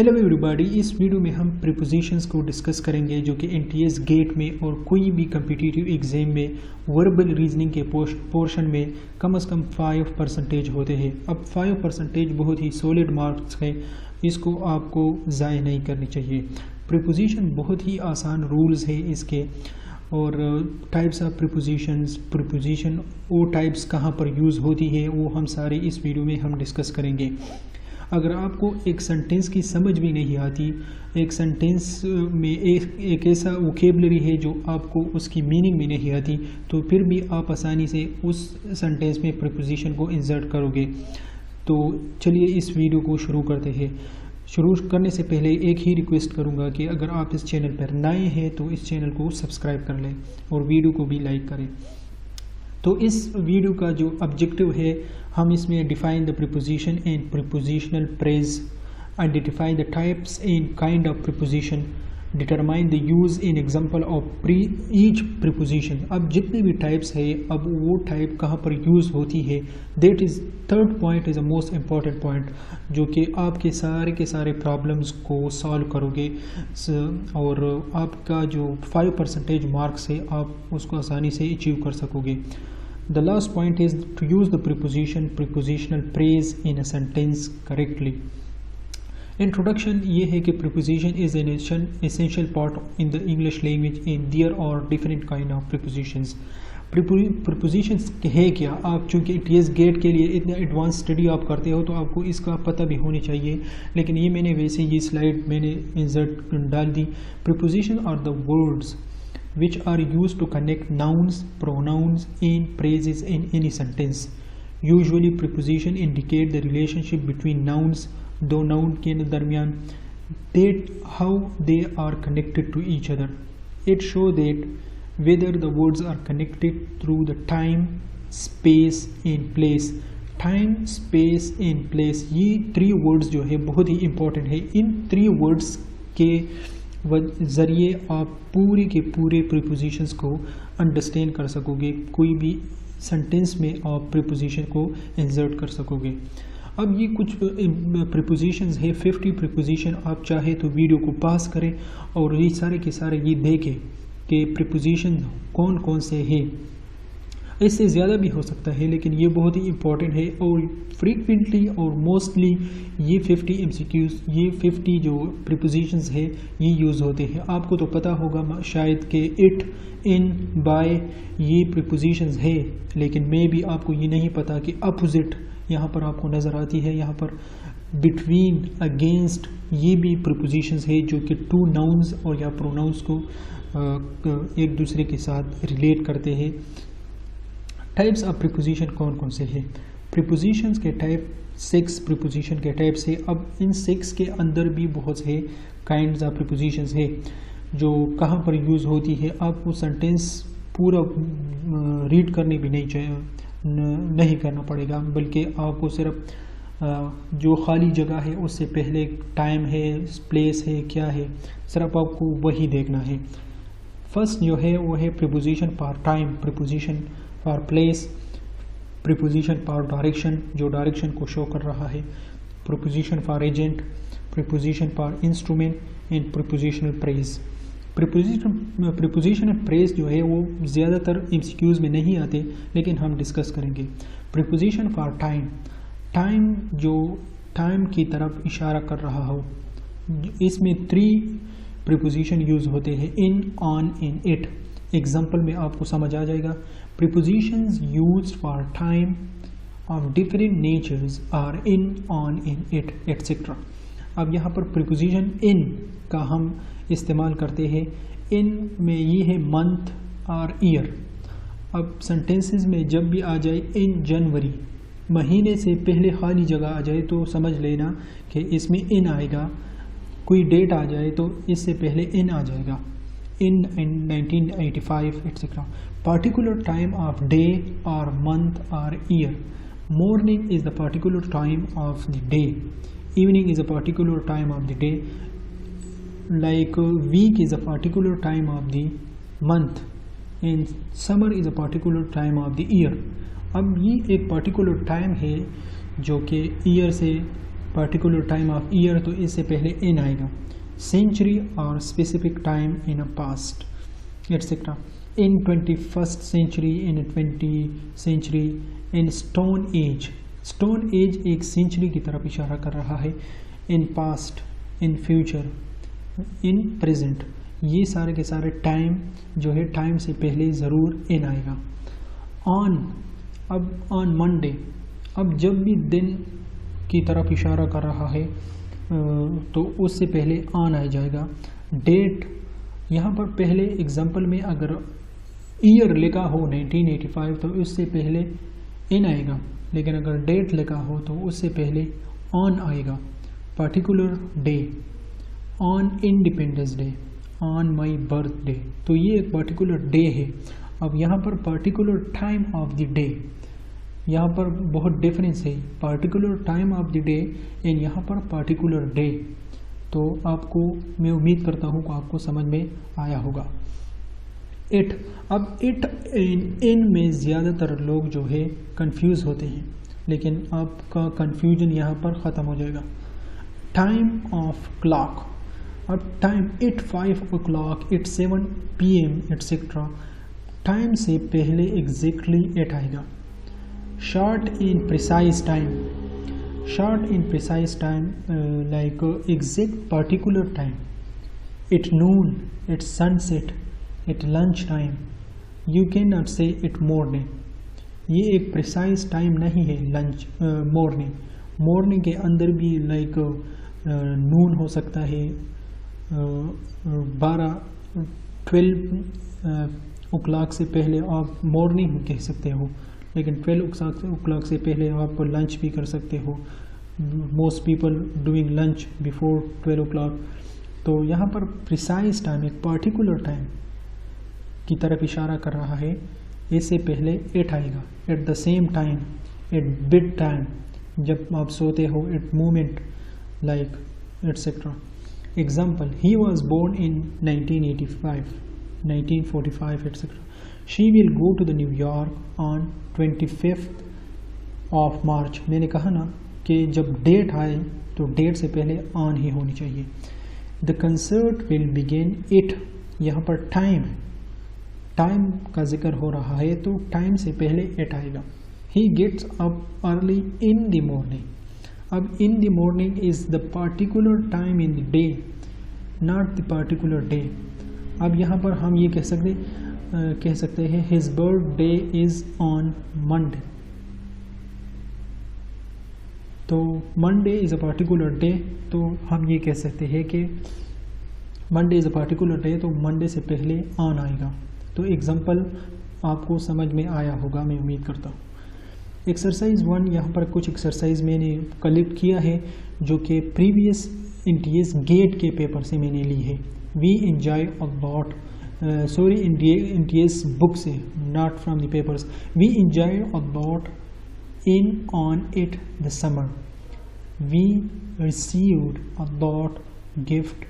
Hello everybody, इस video में हम प्रीपोजिशंस को डिस्कस करेंगे जो कि एनटीएस गेट में और कोई भी कम्पिटिटिव एग्जाम में वर्बल रीजनिंग के पोर्शन में कम से कम 5% होते हैं। अब 5% बहुत ही सॉलिड मार्क्स है, इसको आपको ज़ाया नहीं करनी चाहिए। प्रीपोजिशन बहुत ही आसान रूल्स है इसके, और टाइप्स ऑफ प्रीपोजिशन वो टाइप्स कहाँ पर यूज़ होती है वो हम सारे इस वीडियो में हम डिस्कस करेंगे। अगर आपको एक सेंटेंस की समझ भी नहीं आती, एक सेंटेंस में एक ऐसा वोकेबलरी है जो आपको उसकी मीनिंग भी नहीं आती, तो फिर भी आप आसानी से उस सेंटेंस में प्रीपोजिशन को इंसर्ट करोगे। तो चलिए इस वीडियो को शुरू करते हैं। शुरू करने से पहले एक ही रिक्वेस्ट करूंगा कि अगर आप इस चैनल पर नए हैं तो इस चैनल को सब्सक्राइब कर लें और वीडियो को भी लाइक करें। तो इस वीडियो का जो ऑब्जेक्टिव है, हम इसमें define the preposition and prepositional phrase, identify the types and kind of preposition, determine the use in example of each preposition. अब जितने भी टाइप्स है, अब वो टाइप कहाँ पर यूज़ होती है, that is third point is a most important point, जो कि आपके सारे के सारे प्रॉब्लम्स को सॉल्व करोगे और आपका जो 5% मार्क्स है आप उसको आसानी से अचीव कर सकोगे। The last point is to use the prepositional phrase in a sentence correctly. Introduction ये है कि preposition is an essential part in the English language and there are different kind of prepositions. Prepositions है क्या? आप चूँकि TS gate के लिए इतना एडवांस स्टडी आप करते हो तो आपको इसका पता भी होनी चाहिए, लेकिन ये मैंने वैसे ये स्लाइड मैंने इंसर्ट डाल दी। Preposition are the words which are used to connect nouns, pronouns and phrases in any sentence. Usually preposition indicate the relationship between nouns, दो noun के दरमियान, that how they are connected to each other. It show that whether the words are connected through the time, space and place. Time, space and place, ये 3 words जो है बहुत ही important है। इन 3 words के ज़रिए आप पूरे के पूरे प्रीपोजिशंस को अंडरस्टैंड कर सकोगे, कोई भी सेंटेंस में आप प्रीपोजिशन को इंसर्ट कर सकोगे। अब ये कुछ प्रीपोजिशंस है, 50 प्रीपोजिशन। आप चाहे तो वीडियो को पास करें और ये सारे के सारे ये देखें कि प्रीपोजिशन कौन कौन से हैं। इससे ज़्यादा भी हो सकता है, लेकिन ये बहुत ही इम्पॉर्टेंट है और फ्रीक्वेंटली और मोस्टली ये 50 MCQs, ये 50 जो प्रीपोजिशंस है ये यूज़ होते हैं। आपको तो पता होगा शायद कि इट, इन, बाय ये प्रीपोजिशंस है, लेकिन मे भी आपको ये नहीं पता कि अपोजिट यहाँ पर आपको नज़र आती है। यहाँ पर बिटवीन, अगेंस्ट ये भी प्रीपोजिशंस है जो कि 2 नाउन्स और या प्रोनाउंस को एक दूसरे के साथ रिलेट करते हैं। टाइप्स ऑफ प्रीपोजिशन कौन कौन से हैं? प्रीपोजिशंस के टाइप 6 प्रीपोजिशन के टाइप से। अब इन 6 के अंदर भी बहुत से काइंड्स ऑफ प्रीपोजिशंस है जो कहाँ पर यूज़ होती है। आपको सेंटेंस पूरा रीड करने भी नहीं करना पड़ेगा, बल्कि आपको सिर्फ जो खाली जगह है उससे पहले टाइम है, प्लेस है, क्या है, सिर्फ आपको वही देखना है। फर्स्ट जो है वो है preposition for time, preposition for place, preposition for direction जो डायरेक्शन को शो कर रहा है, preposition for agent, preposition for instrument and prepositional phrase. Prepositional phrase जो है वो ज़्यादातर MCQs में नहीं आते, लेकिन हम डिस्कस करेंगे। प्रीपोजिशन फॉर टाइम, टाइम जो टाइम की तरफ इशारा कर रहा हो, इसमें 3 प्रीपोजिशन यूज़ होते हैं, इन, ऑन एंड इट। एग्जाम्पल में आपको समझ आ जाएगा। Prepositions used for time of different natures are in, on, in, it, etc. अब यहाँ पर preposition in का हम इस्तेमाल करते हैं। in में ये है month और year। अब sentences में जब भी आ जाए in January, महीने से पहले खाली जगह आ जाए तो समझ लेना कि इसमें in आएगा। कोई डेट आ जाए तो इससे पहले in आ जाएगा, in 1985 etc. Particular time of day or month or year. Morning is the particular time of the day. Evening is a particular time of the day. Like week is a particular time of the month. And summer is a particular time of the year. अब ये एक particular time है जो कि year से particular time of year तो इससे पहले in आएगा. Century or specific time in a past, etc. In 21st century, in 20th century, in Stone Age. Stone Age एक century की तरफ इशारा कर रहा है. In past, in future, in present. ये सारे के सारे टाइम जो है टाइम से पहले ज़रूर इन आएगा. ऑन, अब ऑन मंडे, अब जब भी दिन की तरफ इशारा कर रहा है तो उससे पहले ऑन आ जाएगा. डेट, यहाँ पर पहले एग्जांपल में अगर ईयर लिखा हो 1985 तो उससे पहले इन आएगा, लेकिन अगर डेट लिखा हो तो उससे पहले ऑन आएगा. Particular day, on independence day, on my birthday, तो ये एक पर्टिकुलर डे है. अब यहाँ पर particular time of the day, यहाँ पर बहुत डिफरेंस है. Particular time of the day and यहाँ पर पर्टिकुलर डे. तो आपको मैं उम्मीद करता हूँ कि आपको समझ में आया होगा. इट, अब इट इन में ज़्यादातर लोग जो है कंफ्यूज होते हैं, लेकिन आपका कंफ्यूजन यहाँ पर ख़त्म हो जाएगा. टाइम ऑफ क्लॉक, अब time it 5 o'clock, it 7 PM etcetera. Time से पहले एग्जैक्टली एट आएगा. Short in precise time, short in precise time like exact particular time. It Noon, it sunset, it lunch time. You can not से it morning. ये एक precise time नहीं है. Lunch, morning, morning के अंदर भी like नून हो सकता है, 12 o'clock से पहले आप मॉर्निंग कह सकते हो, लेकिन 12 o'clock से पहले आप लंच भी कर सकते हो. Most people doing lunch before 12 o'clock. तो यहाँ पर प्रिसाइज टाइम एक पर्टिकुलर टाइम की तरफ इशारा कर रहा है. इससे पहले एट आएगा. At the same time, at bedtime, जब आप सोते हो, at moment like etcetera. Example, he was born in 1985, 1945, etc. She will go to the New York on 25th of March. मैंने कहा ना कि जब डेट आए तो डेट से पहले ऑन ही होनी चाहिए. The concert will begin it. यहाँ पर टाइम, टाइम का जिक्र हो रहा है तो टाइम से पहले एट आएगा. He gets up early in the morning. अब in the morning is the particular time in the day, not the particular day. अब यहाँ पर हम ये कह सकते हैं his birthday is on Monday. तो Monday is a particular day, तो हम ये कह सकते हैं कि Monday is a particular day, तो मंडे से पहले ऑन आएगा. तो एग्जांपल आपको समझ में आया होगा, मैं उम्मीद करता हूँ. एक्सरसाइज 1, यहाँ पर कुछ एक्सरसाइज मैंने कलेक्ट किया है जो कि प्रीवियस इंटीएस गेट के पेपर से मैंने ली है. We enjoy about, sorry NTS book से, not from the papers. We enjoy about in on it the summer. We received about gift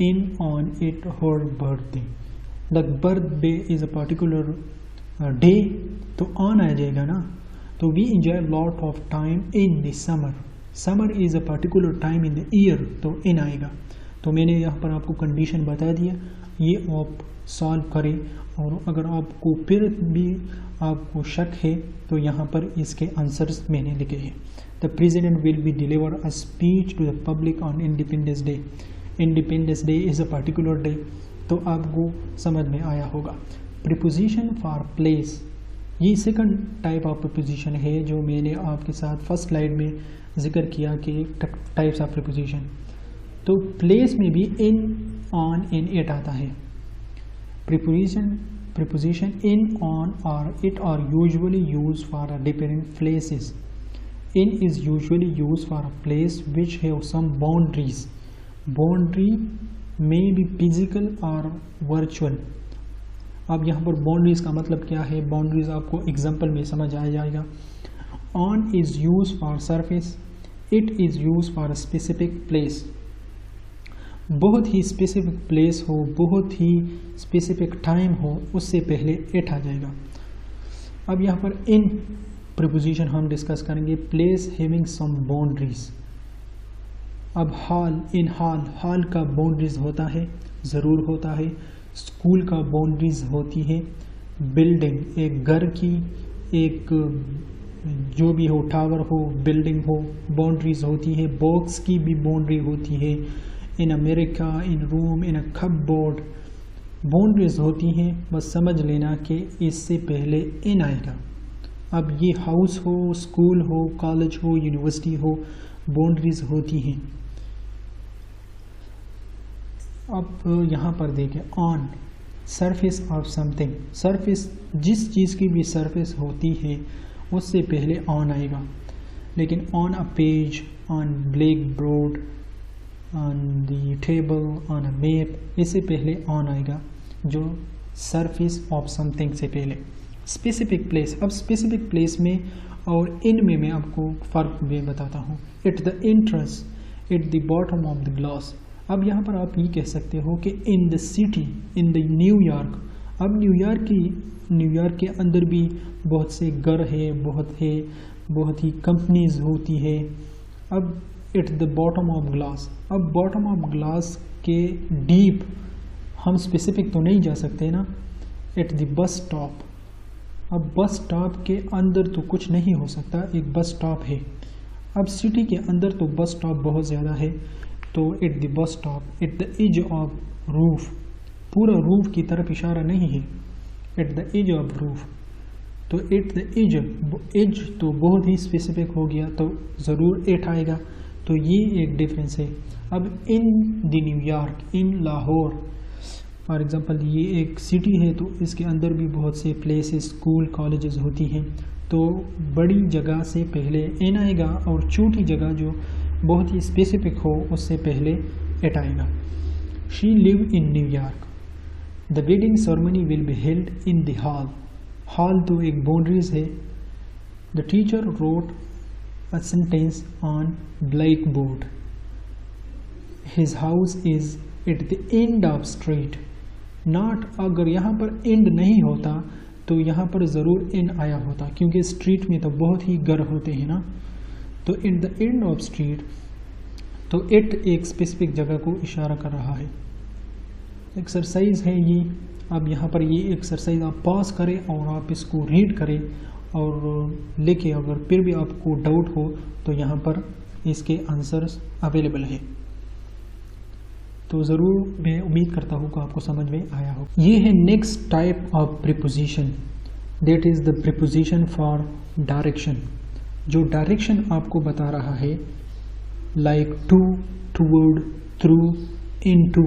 in on it her birthday. The birthday is a particular day, तो on आ जाएगा ना. तो we enjoy lot of time in the summer. Summer is a particular time in the year, तो इन आएगा. तो मैंने यहाँ पर आपको कंडीशन बता दिया, ये आप सॉल्व करें. और अगर आपको फिर भी आपको शक है तो यहाँ पर इसके आंसर्स मैंने लिखे हैं. The president will be deliver a speech to the public on independence day. Independence day is a particular day, तो आपको समझ में आया होगा. प्रीपोजिशन फॉर प्लेस, ये सेकंड टाइप ऑफ प्रीपोजिशन है जो मैंने आपके साथ फर्स्ट स्लाइड में जिक्र किया कि टाइप्स ऑफ प्रीपोजिशन. तो प्लेस में भी इन, ऑन, इन, इट आता है. प्रीपोजिशन इन, ऑन और at are usually use for a different places. In is usually use for a place which have some boundaries. Boundary में be physical और virtual. अब यहाँ पर बाउंड्रीज का मतलब क्या है, बाउंड्रीज आपको एग्जांपल में समझ आ जाएगा. On is use for surface, it is use for a specific place. बहुत ही स्पेसिफिक प्लेस हो, बहुत ही स्पेसिफिक टाइम हो, उससे पहले इट आ जाएगा. अब यहाँ पर इन प्रीपोजिशन हम डिस्कस करेंगे. प्लेस हैविंग सम बाउंड्रीज, अब हॉल, इन हॉल का बाउंड्रीज होता है, ज़रूर होता है। स्कूल का बाउंड्रीज होती है। बिल्डिंग, एक घर की, एक जो भी हो, टावर हो, बिल्डिंग हो, बाउंड्रीज होती है। बॉक्स की भी बाउंड्री होती है। In America, in room, in a cupboard boundaries होती हैं। बस समझ लेना कि इससे पहले इन आएगा। अब ये हाउस हो, स्कूल हो, कॉलेज हो, यूनिवर्सिटी हो, बाउंड्रीज होती हैं। अब यहाँ पर देखें, on surface of something. Surface, जिस चीज़ की भी सरफेस होती है उससे पहले ऑन आएगा। लेकिन on a page, on black board, on the table, on a map, इससे पहले ऑन आएगा, जो सरफेस ऑफ समथिंग से पहले। स्पेसिफिक प्लेस, अब स्पेसिफिक प्लेस में और इन में मैं आपको फ़र्क भी बताता हूँ। At the entrance, at the bottom of the glass. अब यहाँ पर आप ये कह सकते हो कि in the city, in the New York. अब न्यूयॉर्क के अंदर भी बहुत से घर है, बहुत ही कंपनीज होती है। अब at the bottom of glass, अब बॉटम ऑफ ग्लास के डीप हम स्पेसिफिक तो नहीं जा सकते ना। एट द बस स्टॉप, अब बस स्टॉप के अंदर तो कुछ नहीं हो सकता, एक बस स्टॉप है। अब सिटी के अंदर तो बस स्टॉप बहुत ज़्यादा है, तो at the bus stop. At the edge of roof, पूरा रूफ की तरफ इशारा नहीं है, at the edge of roof. तो एट द एज तो बहुत ही स्पेसिफिक हो गया, तो ज़रूर एट आएगा। तो ये एक डिफरेंस है। अब in the New York, in Lahore for example, ये एक सिटी है तो इसके अंदर भी बहुत से प्लेसेस, स्कूल, कॉलेजेस होती हैं। तो बड़ी जगह से पहले इन आएगा और छोटी जगह जो बहुत ही स्पेसिफिक हो उससे पहले एट आएगा। She live in New York. The wedding ceremony will be held in the hall. Hall तो एक बाउंड्रीज है। The teacher wrote a sentence on black board. His house is at the end of street. Not, अगर यहाँ पर and नहीं होता तो यहाँ पर ज़रूर इन आया होता, क्योंकि स्ट्रीट में तो बहुत ही घर होते हैं ना। तो in the end of street, तो इट एक स्पेसिफिक जगह को इशारा कर रहा है। एक्सरसाइज है ये। अब यहाँ पर ये एक्सरसाइज आप पॉज करें और आप इसको रीड करें और लेके, अगर फिर भी आपको डाउट हो तो यहाँ पर इसके आंसर्स अवेलेबल है। तो ज़रूर मैं उम्मीद करता हूँ कि आपको समझ में आया हो। ये है next type of preposition, that is the preposition for direction. जो डायरेक्शन आपको बता रहा है, like to, toward, through, into.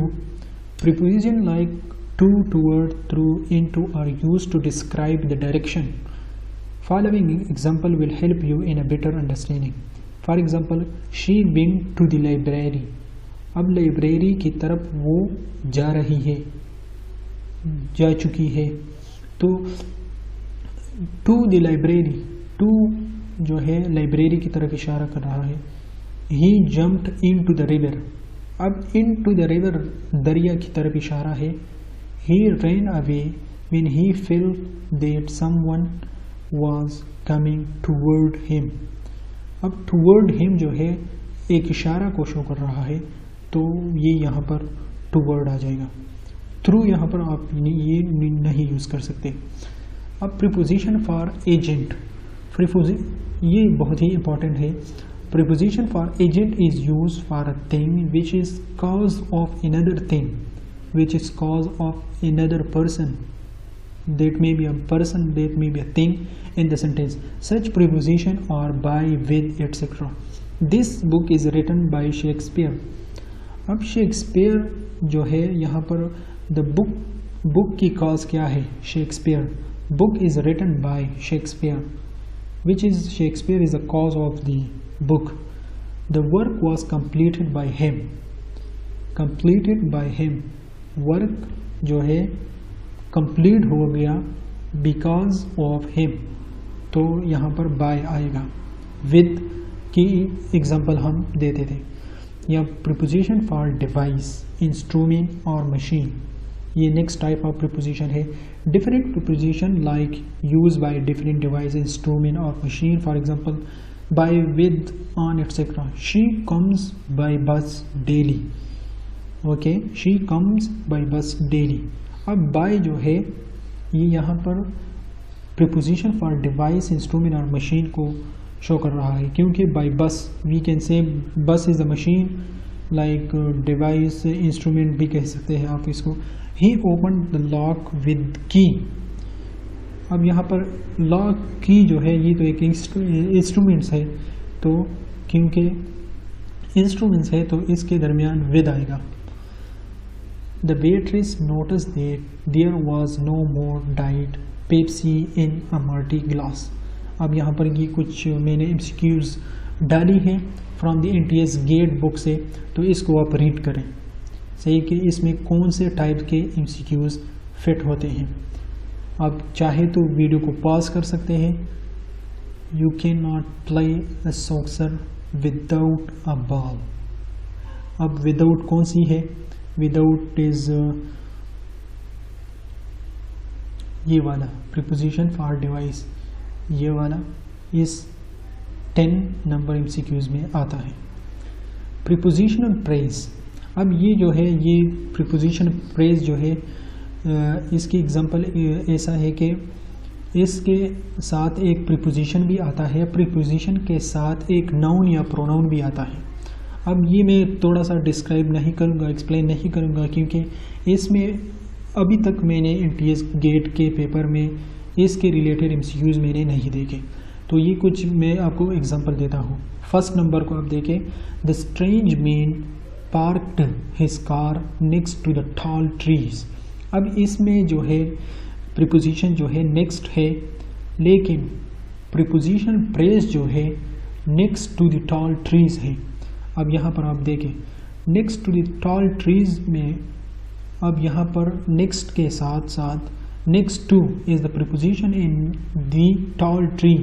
Preposition like to, toward, through, into are used to describe the direction. Following example will help you in a better understanding. For example, she went to the library. अब library की तरफ वो जा रही है, जा चुकी है। तो to the library, to जो है लाइब्रेरी की तरफ इशारा कर रहा है। He jumped into the river. अब into the river दरिया की तरफ इशारा है। He ran away when he felt that someone was coming toward him. अब toward him जो है एक इशारा को शो कर रहा है, तो ये यहाँ पर toward आ जाएगा। through यहाँ पर आप ये नहीं यूज़ कर सकते। अब preposition for agent, ये बहुत ही important है। Preposition for agent is used for a thing which is cause of another thing, which is cause of another person. That may be a person, that may be a thing in the sentence. Such preposition are by, with, etc. This book is written by Shakespeare. अब Shakespeare जो है यहाँ पर the book की cause क्या है? Shakespeare. Book is written by Shakespeare. Which is Shakespeare is the cause of the book. The work was completed by him. Completed by him. Work जो है कंप्लीट हो गया बिकॉज ऑफ हिम, तो यहाँ पर बाय आएगा। विद की example हम देते थे। या प्रीपोजिशन फॉर डिवाइस, इंस्ट्रूमेंट और मशीन, ये नेक्स्ट टाइप ऑफ प्रीपोजिशन है। Different preposition like use by different device, instrument और machine. For example by, with, on, etc. She comes by bus daily. Okay, she comes by bus daily. अब by जो है ये यहाँ पर preposition for device, instrument और machine को show कर रहा है, क्योंकि by bus we can say bus is the machine, like device instrument भी कह सकते हैं आप इसको. He opened the lock with key. अब यहाँ पर लॉक की जो है ये तो एक इंस्ट्रूमेंट्स है, तो क्योंकि इंस्ट्रूमेंट्स है तो इसके दरमियान विद आएगा. The waitress notice that there was no more diet Pepsi in a multi glass. अब यहाँ पर ये कुछ मैंने एमसीक्यूज डाली हैं from the NTS GAT book से, तो इसको आप रीड करें सही कि इसमें कौन से टाइप के एमसीक्यूज फिट होते हैं. आप चाहे तो वीडियो को पॉज कर सकते हैं. You can not play a soccer without a ball. अब विदाउट कौन सी है? विदाउट इज ये वाला प्रीपोजिशन फॉर डिवाइस, ये वाला इस 10 नंबर एमसीक्यूज में आता है. Prepositional praise. अब ये जो है ये प्रीपोजिशन प्रेज जो है इसकी एग्जांपल ऐसा है कि इसके साथ एक प्रीपोजिशन भी आता है, प्रीपोजिशन के साथ एक नाउन या प्रोनाउन भी आता है. अब ये मैं थोड़ा सा डिस्क्राइब नहीं करूँगा, एक्सप्लेन नहीं करूँगा, क्योंकि इसमें अभी तक मैंने एनटीएस गेट के पेपर में इसके रिलेटेड एमसीक्यूज मैंने नहीं देखे, तो ये कुछ मैं आपको एग्जांपल देता हूँ. फर्स्ट नंबर को आप देखें. The strange man parked his car next to the tall trees. अब इसमें जो है प्रीपोजिशन जो है नेक्स्ट है, लेकिन प्रीपोजिशन प्रेज जो है next to the tall trees है. अब यहाँ पर आप देखें next to the tall trees में, अब यहाँ पर नेक्स्ट के साथ साथ next to is the preposition in the tall tree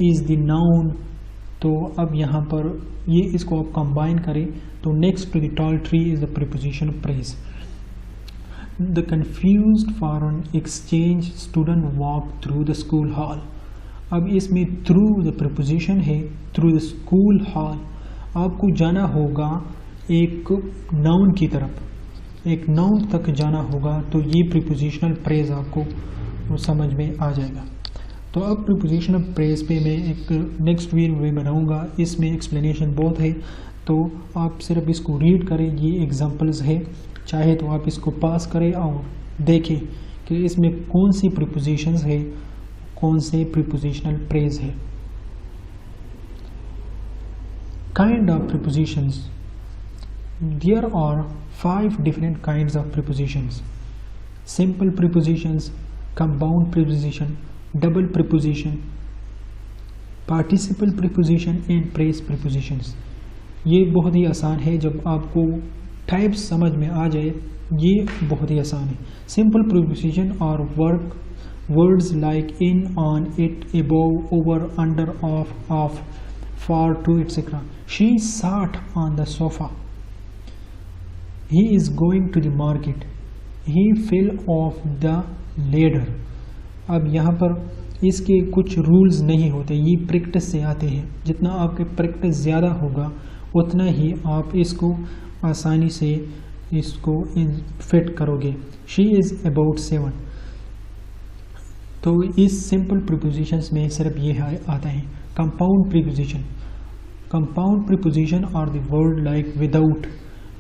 is the noun. तो अब यहाँ पर ये इसको आप कंबाइन करें तो next to the tall tree is the preposition phrase. The confused foreign exchange student walked through the school hall. अब इसमें through the preposition है, through the school hall. आपको जाना होगा एक noun की तरफ, एक noun तक जाना होगा, तो ये prepositional phrase आपको समझ में आ जाएगा. तो अब prepositional phrase पे मैं एक next वीडियो बनाऊंगा, इसमें explanation बहुत है, तो आप सिर्फ इसको रीड करें. ये एग्जाम्पल्स है, चाहे तो आप इसको पास करें और देखें कि इसमें कौन सी प्रीपोजिशंस है, कौन से प्रीपोजिशनल प्रेज है. Kind of prepositions. There are 5 different kinds of prepositions. Simple prepositions, compound preposition, double preposition, participle preposition and phrase prepositions. ये बहुत ही आसान है, जब आपको टाइप्स समझ में आ जाए ये बहुत ही आसान है. सिंपल प्रीपोजिशन और words like in, on, at, above, over, under, of, for, to, etcetera. She sat on the sofa. He is going to the market. He fell off the ladder. अब यहाँ पर इसके कुछ रूल्स नहीं होते, ये practice से आते हैं. जितना आपके प्रैक्टिस ज़्यादा होगा उतना ही आप इसको आसानी से इसको फिट करोगे. She is about 7. तो इस सिंपल प्रीपोजिशंस में सिर्फ ये आता है. Compound preposition. Compound preposition are the word like without,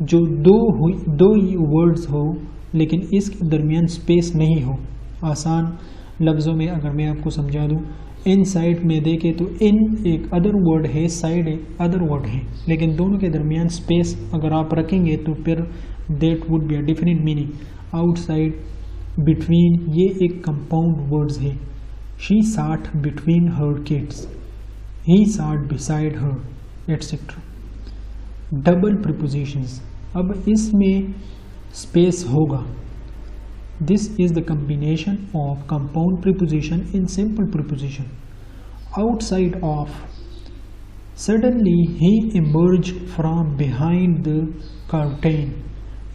जो दो ही वर्ड्स हो लेकिन इसके दरमियान स्पेस नहीं हो. आसान लफ्ज़ों में अगर मैं आपको समझा दूँ, इन साइड में देखें तो इन एक अदर वर्ड है, साइड एक अदर वर्ड है, लेकिन दोनों के दरमियान स्पेस अगर आप रखेंगे तो फिर that would be a different meaning. Outside, between, ये एक कंपाउंड वर्ड्स है. She sat between her kids. He sat beside her, etc. Double prepositions. अब इसमें स्पेस होगा. This is the combination of compound preposition in simple preposition. Outside of. Suddenly he emerged from behind the curtain.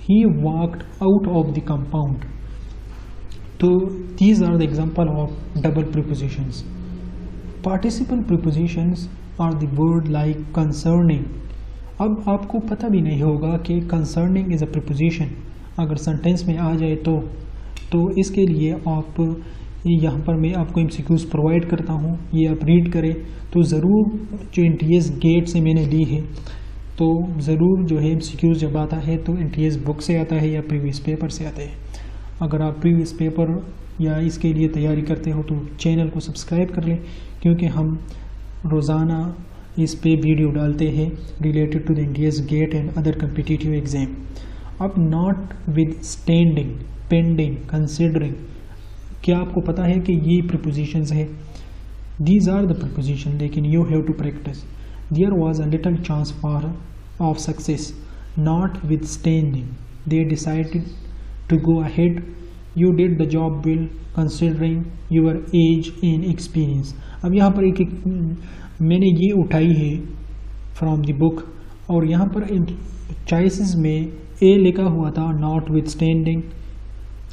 He walked out of the compound. So these are the example of double prepositions. Participle prepositions और the word like concerning. अब आपको पता भी नहीं होगा कि concerning is a preposition अगर sentence में आ जाए तो इसके लिए आप यहाँ पर मैं आपको MCQs प्रोवाइड करता हूँ, ये आप रीड करें तो ज़रूर जो NTS गेट से मैंने ली है तो ज़रूर जो है MCQs जब आता है तो NTS बुक से आता है या प्रीवियस पेपर से आता है। अगर आप प्रीवियस पेपर या इसके लिए तैयारी करते हो तो चैनल को सब्सक्राइब कर लें, क्योंकि हम रोज़ाना इस पे वीडियो डालते हैं related to the NTS GAT and other competitive exam. अब notwithstanding, pending, considering, क्या आपको पता है कि ये प्रीपोजिशंस है? दीज आर द प्रीपोजिशन, लेकिन you have to practice. There was a little chance for of success, notwithstanding, they decided to go ahead, you did the job well considering your age and experience. अब यहाँ पर एक मैंने ये उठाई है from the book और यहाँ पर इन चॉइसेस में ए लिखा हुआ था नॉट विद स्टैंडिंग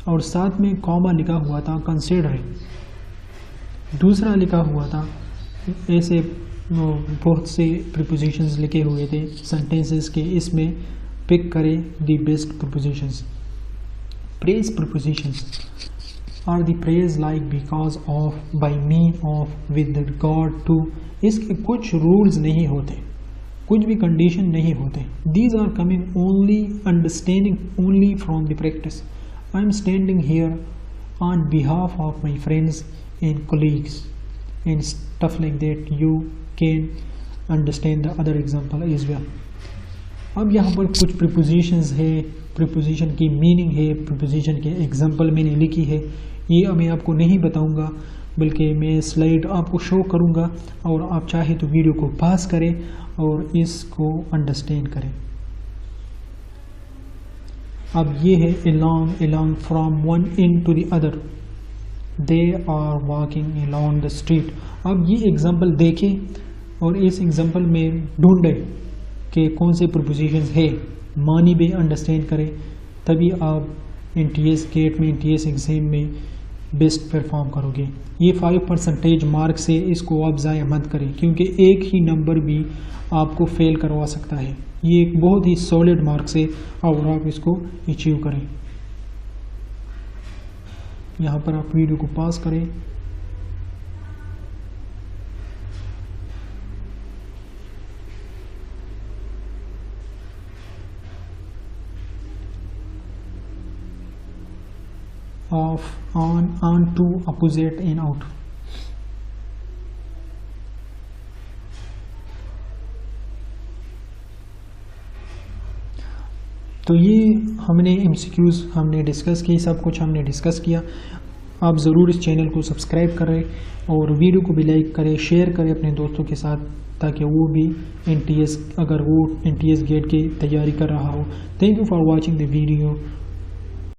और साथ में कॉमा लिखा हुआ था कंसिडरिंग, दूसरा लिखा हुआ था, ऐसे बहुत से प्रीपोजिशंस लिखे हुए थे सेंटेंसेस के, इसमें पिक करें the best prepositions. Phrase prepositions are the phrase like, because of, by means of, with regard to. इसके कुछ रूल्स नहीं होते, कुछ भी कंडीशन नहीं होते। These are coming only understanding only from the practice. I am standing here on behalf of my friends and colleagues and stuff like that. You can understand the other example as well. अब यहाँ पर कुछ prepositions है, preposition की meaning है, preposition के example मैंने लिखी है, ये मैं आपको नहीं बताऊंगा बल्कि मैं स्लाइड आपको शो करूंगा और आप चाहे तो वीडियो को पास करें और इसको अंडरस्टैंड करें। अब ये है along from one end to the other, they are walking along the street। अब ये एग्जाम्पल देखें और इस एग्जाम्पल में ढूंढें कि कौन से प्रीपोजिशंस है, मानी भी अंडरस्टैंड करें, तभी आप NTS गेट में, NTS एग्जाम में बेस्ट परफॉर्म करोगे। ये 5% मार्क से इसको आप ज़ाया मत करें, क्योंकि एक ही नंबर भी आपको फेल करवा सकता है। ये एक बहुत ही सॉलिड मार्क से और आप इसको अचीव करें। यहाँ पर आप वीडियो को पास करें। Off, on to, opposite, in, out. तो ये हमने MCQs हमने डिस्कस की, सब कुछ हमने डिस्कस किया। आप ज़रूर इस चैनल को सब्सक्राइब करें और वीडियो को भी लाइक करें, शेयर करें अपने दोस्तों के साथ, ताकि वो भी NTS, अगर वो NTS गेट की तैयारी कर रहा हो। Thank you for watching the video.